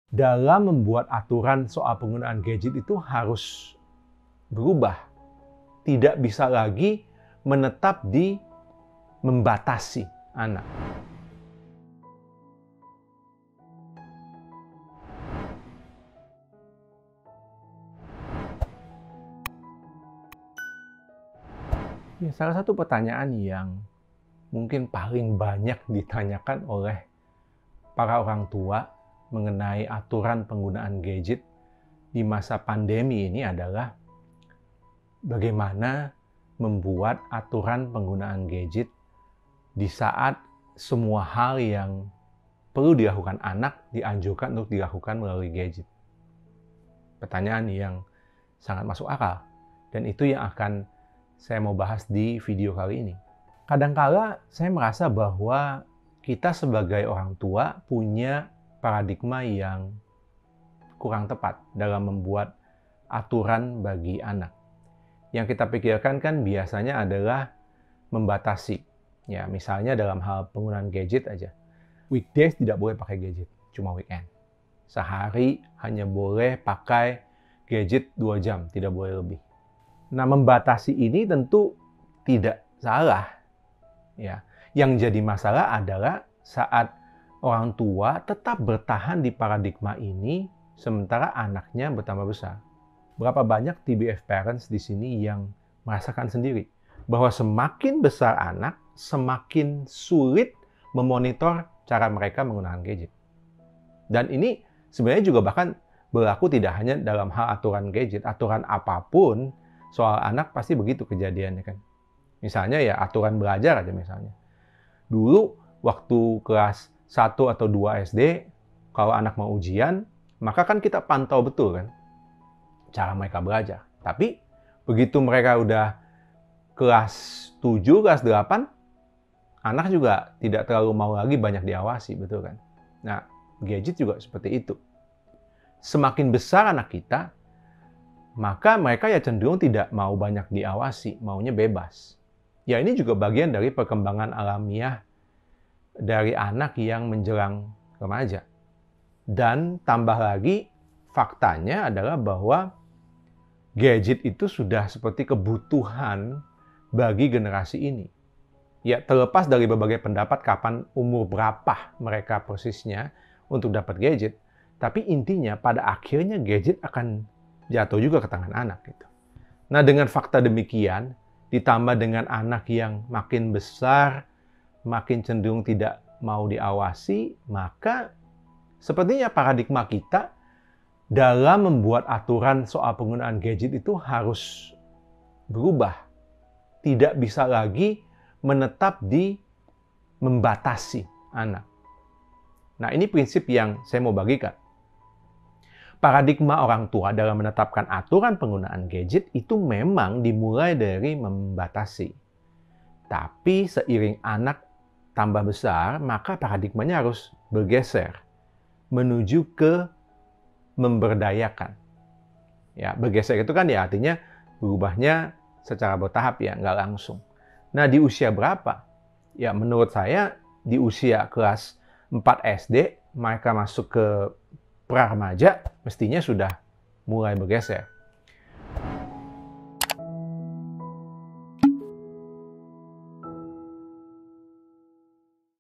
dalam membuat aturan soal penggunaan gadget itu harus berubah. Tidak bisa lagi menetap di membatasi anak. Ya, salah satu pertanyaan yang mungkin paling banyak ditanyakan oleh para orang tua mengenai aturan penggunaan gadget di masa pandemi ini adalah bagaimana membuat aturan penggunaan gadget di saat semua hal yang perlu dilakukan anak dianjurkan untuk dilakukan melalui gadget. Pertanyaan yang sangat masuk akal, dan itu yang akan saya mau bahas di video kali ini. Kadangkala saya merasa bahwa kita sebagai orang tua punya paradigma yang kurang tepat dalam membuat aturan bagi anak. Yang kita pikirkan kan biasanya adalah membatasi. Ya, misalnya dalam hal penggunaan gadget aja. Weekdays tidak boleh pakai gadget, cuma weekend. Sehari hanya boleh pakai gadget 2 jam, tidak boleh lebih. Nah, membatasi ini tentu tidak salah. Ya, yang jadi masalah adalah saat orang tua tetap bertahan di paradigma ini sementara anaknya bertambah besar. Berapa banyak TBF parents di sini yang merasakan sendiri bahwa semakin besar anak, semakin sulit memonitor cara mereka menggunakan gadget. Dan ini sebenarnya juga bahkan berlaku tidak hanya dalam hal aturan gadget, aturan apapun soal anak pasti begitu kejadiannya kan. Misalnya ya aturan belajar aja misalnya. Dulu waktu kelas 1 atau 2 SD, kalau anak mau ujian, maka kan kita pantau betul kan cara mereka belajar. Tapi begitu mereka udah kelas 7, kelas 8, anak juga tidak terlalu mau lagi banyak diawasi, betul kan? Nah, gadget juga seperti itu. Semakin besar anak kita, maka mereka ya cenderung tidak mau banyak diawasi, maunya bebas. Ya ini juga bagian dari perkembangan alamiah dari anak yang menjelang remaja. Dan tambah lagi, faktanya adalah bahwa gadget itu sudah seperti kebutuhan bagi generasi ini. Ya terlepas dari berbagai pendapat kapan umur berapa mereka persisnya untuk dapat gadget, tapi intinya pada akhirnya gadget akan jatuh juga ke tangan anak gitu. Nah, dengan fakta demikian, ditambah dengan anak yang makin besar, makin cenderung tidak mau diawasi, maka sepertinya paradigma kita dalam membuat aturan soal penggunaan gadget itu harus berubah. Tidak bisa lagi menetap di membatasi anak. Nah, ini prinsip yang saya mau bagikan. Paradigma orang tua dalam menetapkan aturan penggunaan gadget itu memang dimulai dari membatasi. Tapi seiring anak tambah besar, maka paradigmanya harus bergeser menuju ke memberdayakan. Ya, bergeser itu kan ya artinya berubahnya secara bertahap ya, nggak langsung. Nah, di usia berapa? Ya, menurut saya di usia kelas 4 SD, mereka masuk ke pra-remaja, mestinya sudah mulai bergeser.